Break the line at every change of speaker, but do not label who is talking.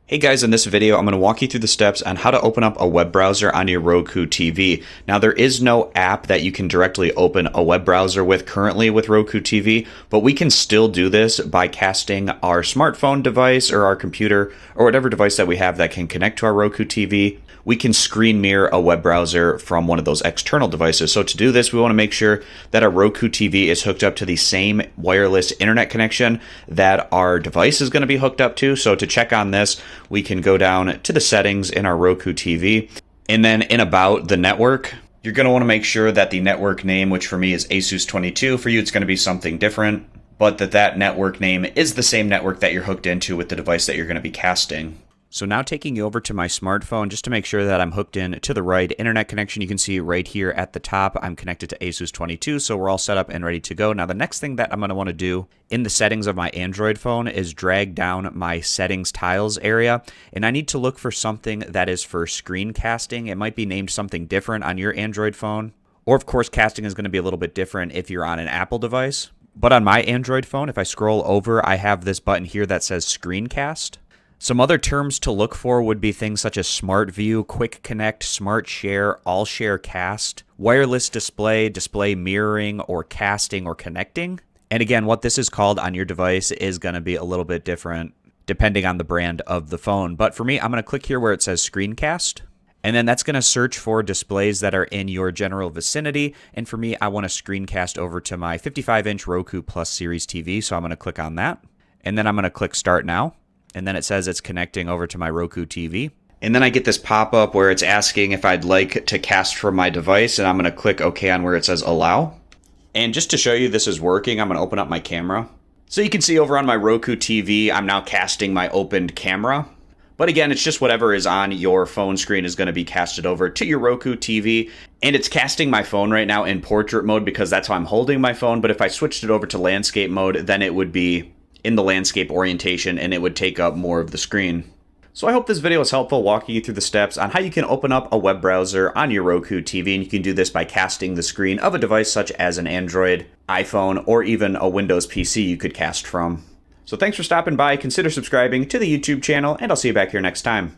Hey guys, in this video, I'm going to walk you through the steps on how to open up a web browser on your Roku TV. Now, there is no app that you can directly open a web browser with currently with Roku TV, but we can still do this by casting our smartphone device or our computer or whatever device that we have that can connect to our Roku TV. We can screen mirror a web browser from one of those external devices. So to do this, we want to make sure that our Roku TV is hooked up to the same wireless internet connection that our device is going to be hooked up to. So to check on this, we can go down to the settings in our Roku TV, and then in about the network, you're going to want to make sure that the network name, which for me is Asus 22, for you it's going to be something different, but that network name is the same network that you're hooked into with the device that you're going to be casting. So now taking you over to my smartphone, just to make sure that I'm hooked in to the right internet connection, you can see right here at the top, I'm connected to Asus 22, so we're all set up and ready to go. Now the next thing that I'm going to want to do in the settings of my Android phone is drag down my settings tiles area, and I need to look for something that is for screen casting. It might be named something different on your Android phone, or of course casting is going to be a little bit different if you're on an Apple device. But on my Android phone, if I scroll over, I have this button here that says Screencast. Some other terms to look for would be things such as Smart View, Quick Connect, Smart Share, All Share Cast, Wireless Display, Display Mirroring, or Casting or Connecting. And again, what this is called on your device is going to be a little bit different depending on the brand of the phone. But for me, I'm going to click here where it says Screencast. And then that's going to search for displays that are in your general vicinity. And for me, I want to screencast over to my 55-inch Roku Plus Series TV. So I'm going to click on that. And then I'm going to click Start Now. And then it says it's connecting over to my Roku TV. And then I get this pop-up where it's asking if I'd like to cast from my device, and I'm going to click OK on where it says Allow. And just to show you this is working, I'm going to open up my camera. So you can see over on my Roku TV, I'm now casting my opened camera. But again, it's just whatever is on your phone screen is going to be casted over to your Roku TV. And it's casting my phone right now in portrait mode because that's how I'm holding my phone. But if I switched it over to landscape mode, then it would be in the landscape orientation and it would take up more of the screen. So I hope this video was helpful walking you through the steps on how you can open up a web browser on your Roku TV, and you can do this by casting the screen of a device such as an Android, iPhone, or even a Windows PC you could cast from. So thanks for stopping by, consider subscribing to the YouTube channel, and I'll see you back here next time.